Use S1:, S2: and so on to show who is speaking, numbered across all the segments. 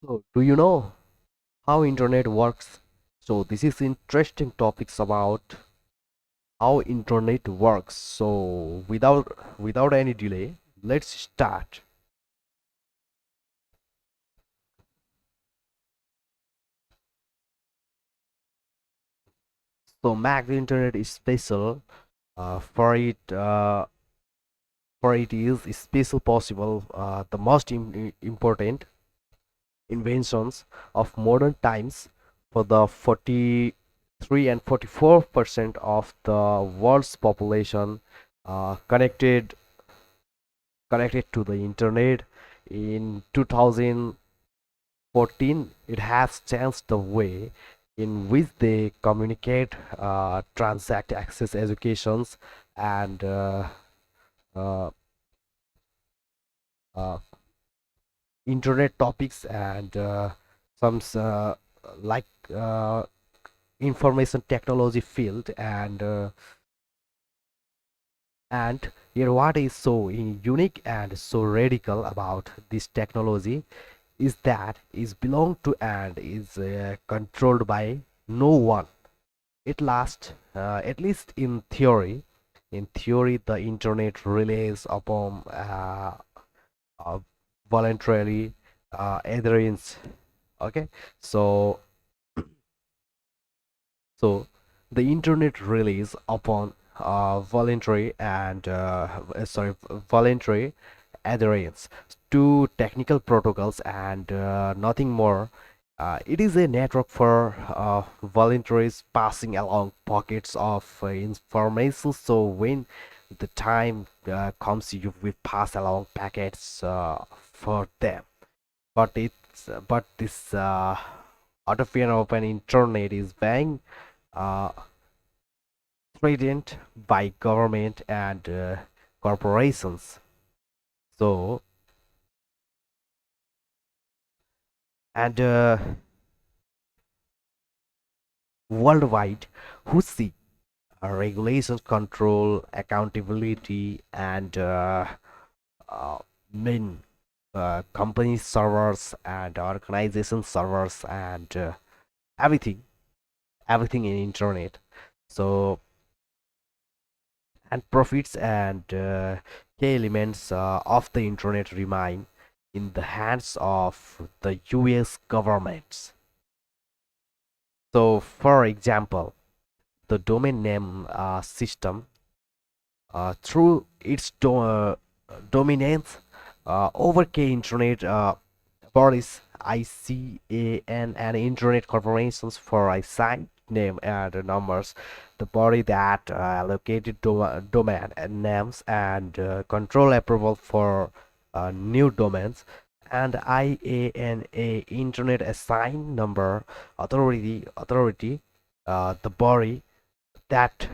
S1: So, do you know how internet works? So, this is interesting topics about how internet works. So, without any delay, let's start. So, Mac the internet is special. For it is special possible. The most important inventions of modern times for the 43 and 44% of the world's population connected to the internet in 2014. It has changed the way in which they communicate, transact, access educations, and uh, uh, internet topics and some like information technology field and here what is so unique and so radical about this technology is that is belong to and is controlled by no one. It lasts, at least in theory. In theory, the internet relies upon uh, voluntarily adherence. Okay, so so the internet relies upon voluntary adherence to technical protocols and nothing more. It is a network for voluntaries passing along pockets of information. So when the time comes, you will pass along packets for them. But this out of an open internet is being uh, threatened by government and corporations. So and worldwide, who see regulation, control, accountability, and uh, main company servers and organization servers and everything, everything in internet. So and profits and key elements of the internet remain in the hands of the US governments. So, for example, the domain name system, through its dominance over key internet bodies, ICANN and internet corporations for a site name and numbers, the body that allocated domain names and control approval for new domains, and IANA internet assign number authority, the body that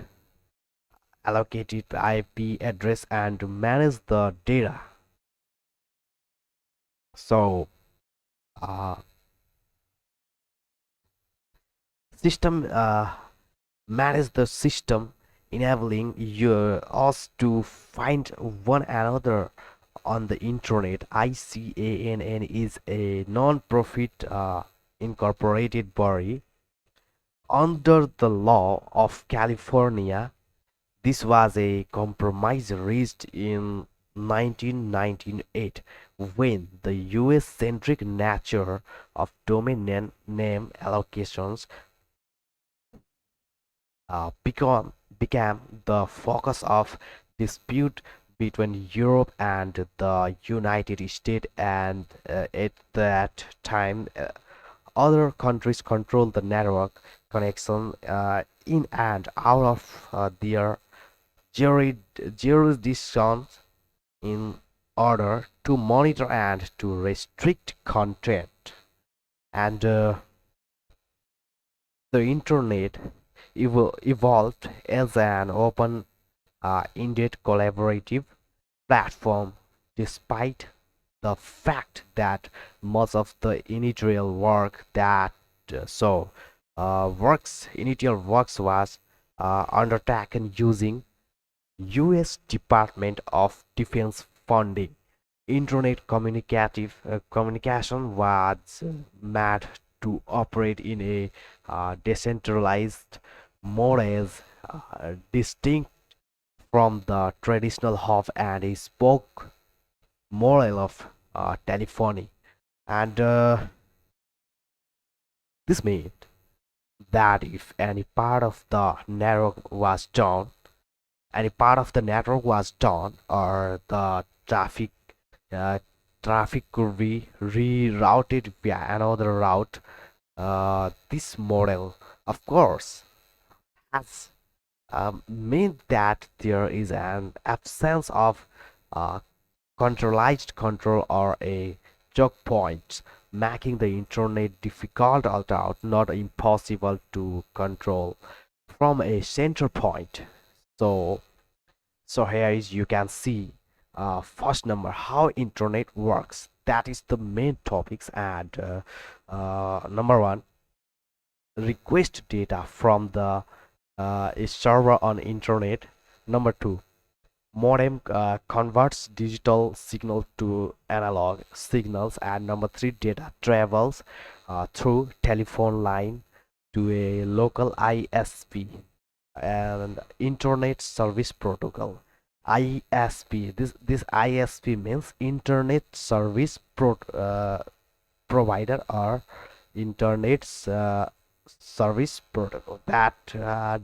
S1: allocated IP address and manage the data. So uh, system manage the system, enabling us to find one another on the internet. ICANN is a non-profit incorporated body under the law of California. This was a compromise reached in 1998 when the US-centric nature of domain name allocations became the focus of dispute between Europe and the United States, and at that time, other countries controlled the network connection in and out of their jurisdictions in order to monitor and to restrict content. And the internet evolved as an open, ended collaborative platform, despite the fact that most of the initial work that initial works was undertaken using U.S. Department of Defense funding. internet communication was made to operate in a decentralized models, distinct from the traditional hub and a spoke model of telephony. And this meant that if any part of the network was down, or the uh, traffic could be rerouted via another route. This model, of course, has meant that there is an absence of uh, centralized control or a choke point, making the internet difficult, although not impossible to control from a center point. So, so here is you can see first number how internet works. That is the main topics. And number one, request data from the a server on internet. Number two, modem converts digital signal to analog signals. And number three, data travels through telephone line to a local ISP and internet service protocol. ISP, this ISP means internet service provider, or internet service protocol, that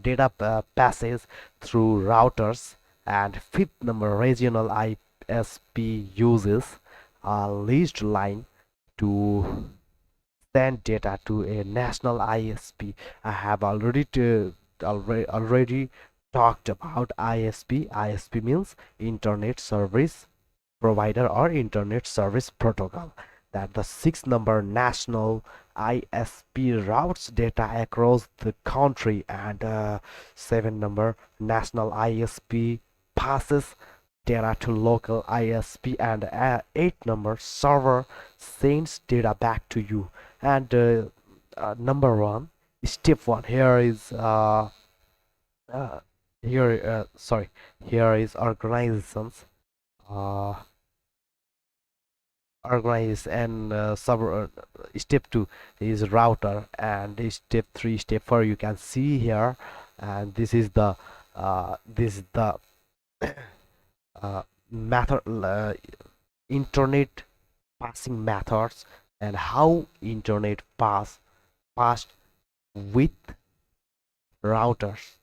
S1: data passes through routers. And fifth number, regional ISP uses a leased line to send data to a national ISP. I have already talked about ISP. ISP means internet service provider or internet service protocol. That the sixth number, national ISP routes data across the country. And seven number, national ISP passes data to local ISP. And eight number, server sends data back to you. And number one, step one, uh, here is organizations, uh, organize and step 2 is router. And step 3, step 4, you can see here. And this is the uh, method, internet passing methods, and how internet passed with routers.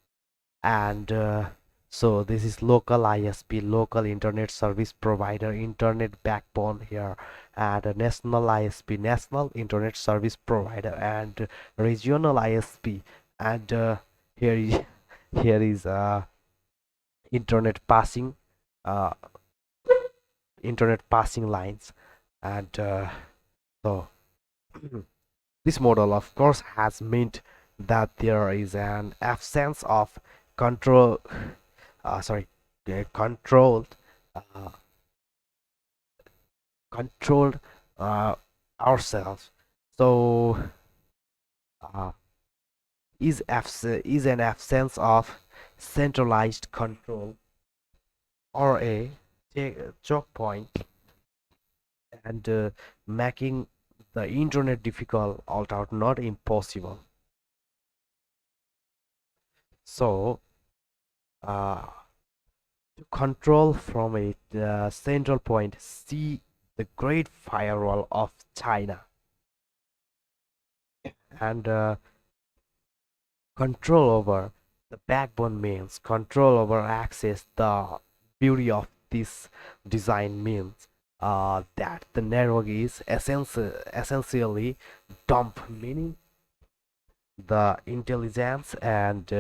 S1: And so this is local ISP, local internet service provider, internet backbone here. And national ISP, national internet service provider. And regional ISP. And here is here is internet passing uh, internet passing lines. And so this model, of course, has meant that there is an absence of control, sorry, controlled, uh, controlled uh, ourselves. So uh, is an absence of centralized control or a choke point, and making the internet difficult, although not impossible. So uh, to control from a central point, see the Great Firewall of China. And control over the backbone means control over access. The beauty of this design means that the network is essentially dumb, meaning the intelligence and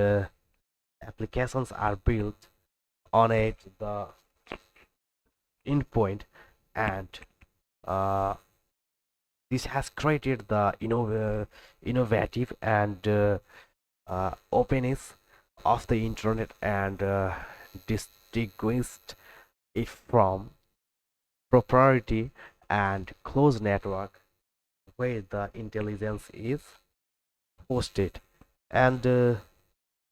S1: applications are built on it, the endpoint. And uh, this has created the innovative and openness of the internet, and distinguished it from proprietary and closed network, where the intelligence is hosted and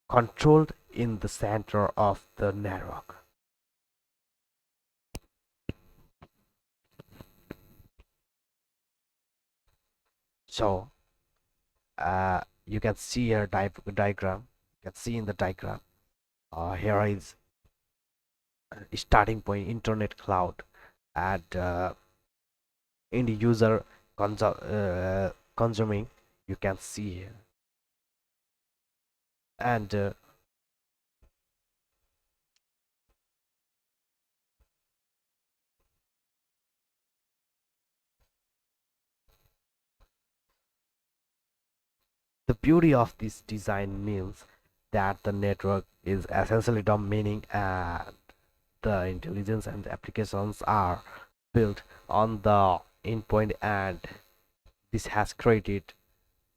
S1: controlled in the center of the network. So you can see here diagram. You can see in the diagram. Here is starting point internet cloud and end user consuming. You can see here and the beauty of this design means that the network is essentially dominating and the intelligence and applications are built on the endpoint, and this has created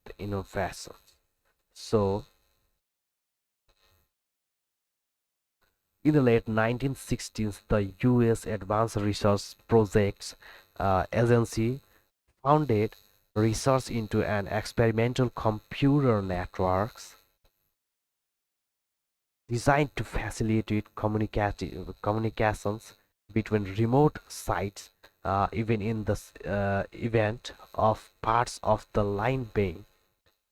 S1: the innovation. So in the late 1960s, the US Advanced Research Projects Agency founded research into an experimental computer networks designed to facilitate communications between remote sites, even in the event of parts of the line being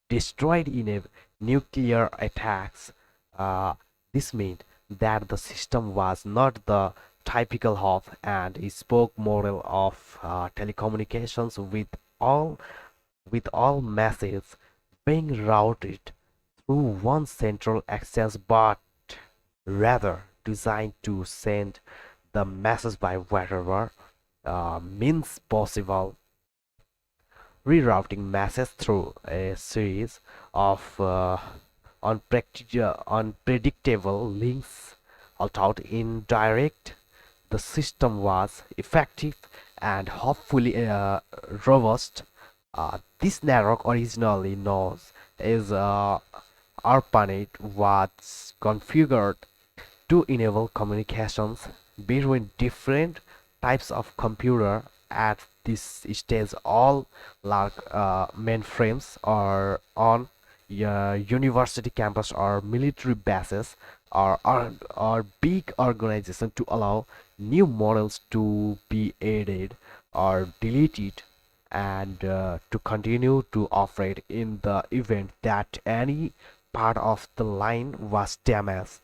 S1: destroyed in a nuclear attacks. Uh, this meant that the system was not the typical hub and spoke model of telecommunications with all messages being routed through one central access, but rather designed to send the message by whatever means possible, rerouting messages through a series of unpredictable links. Although indirect, the system was effective and hopefully robust. This network, originally known as ARPANET, was configured to enable communications between different types of computer. At this stage, all large mainframes are on university campus or military bases or big organizations to allow new models to be added or deleted and to continue to operate in the event that any part of the line was damaged,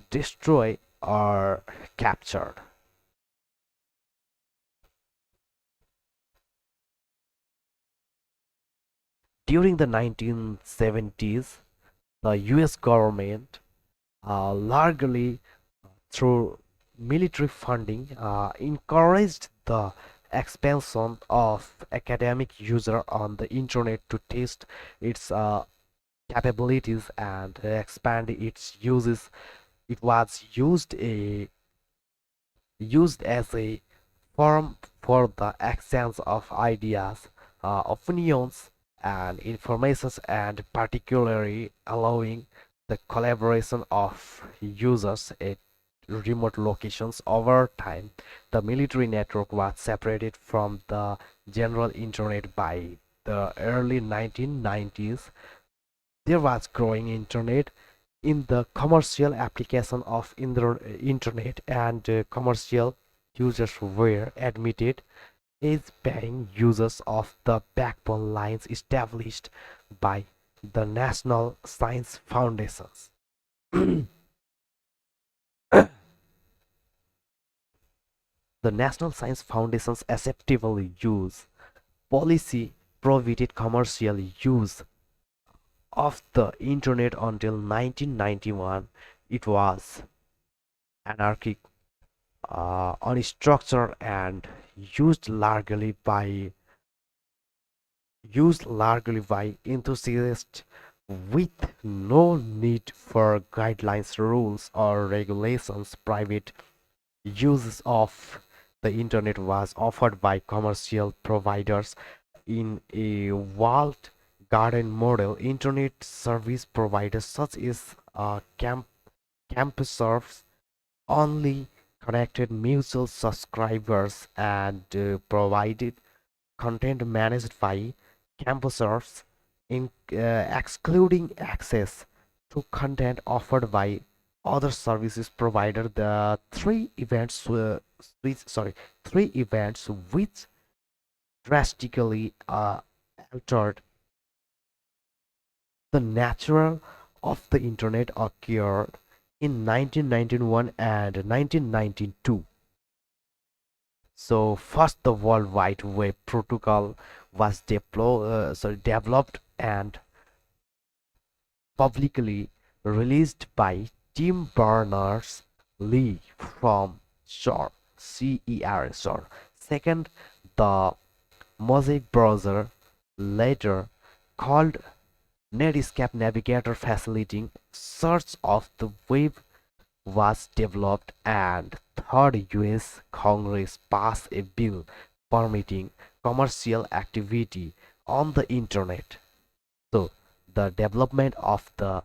S1: destroyed, or captured. During the 1970s, the US government, largely through military funding, encouraged the expansion of academic user on the internet to test its capabilities and expand its uses. It was used as a forum for the exchange of ideas, opinions, and information, and particularly allowing the collaboration of users at remote locations. Over time, the military network was separated from the general internet by the early 1990s. There was growing internet in the commercial application of internet, and commercial users were admitted as paying users of the backbone lines established by the National Science Foundations. The National Science Foundation's acceptable use policy prohibited commercial use of the internet until 1991. It was anarchic, unstructured, and used largely by enthusiasts with no need for guidelines, rules, or regulations. Private uses of the internet was offered by commercial providers in a walled garden model. Internet service providers such as campus only connected mutual subscribers and provided content managed by campusers, excluding access to content offered by other services provider. The three events which drastically altered the nature of the internet occurred in 1991 and 1992. So first the World Wide Web protocol was developed and publicly released by Tim Berners-Lee from Shore, CERS. Second, the Mosaic browser, later called Netscape Navigator, facilitating search of the web, was developed, and third, US Congress passed a bill permitting commercial activity on the internet. So the development of the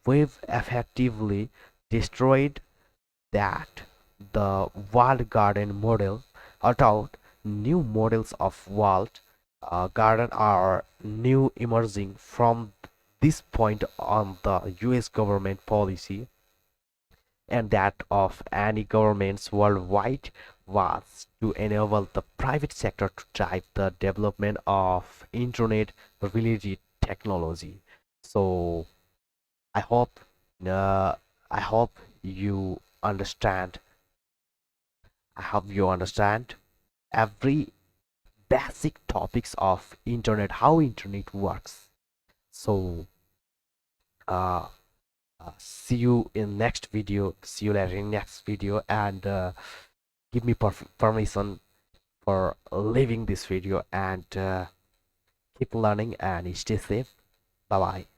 S1: web effectively destroyed that the walled garden model adult new models of walled garden are new emerging from this point on the US government policy and that of any governments worldwide was to enable the private sector to drive the development of internet related technology. So I hope uh, I hope you understand. I hope you understand every basic topics of internet, how internet works. So uh, see you in next video. See you later in next video, and give me permission for leaving this video, and keep learning and stay safe. Bye bye.